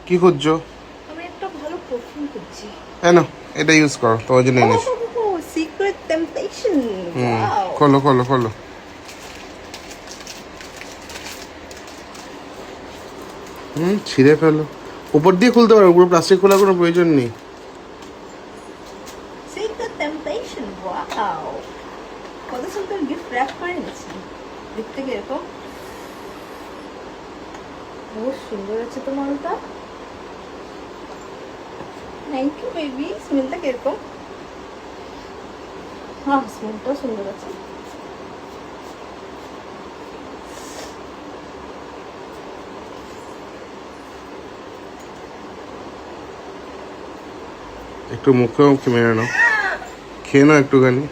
কি খুঁজছো? আমি একটা ভালো পারফিউম খুঁজছি। না, এটা ইউজ করো, তোমার জন্য এনেছি। Secret temptation. Hmm, wow. খোলো খোলো খোলো। ছিঁড়ে ফেলো। উপর দিয়ে খুলতে পারো, পুরো প্লাস্টিক খোলার কোনো প্রয়োজন নেই। Secret temptation. ওয়াও, কত সুন্দর গিফট র্যাপ করে এনেছি। দেখতে কিরকম, বহুত সুন্দর আছে তো মালটা। Thank you baby. স্মেলটা কিরকম? হ্যাঁ, স্মেলটাও সুন্দর আছে। একটু মুখে মুখে মেরে নাও, খেয়ে নাও একটুখানি।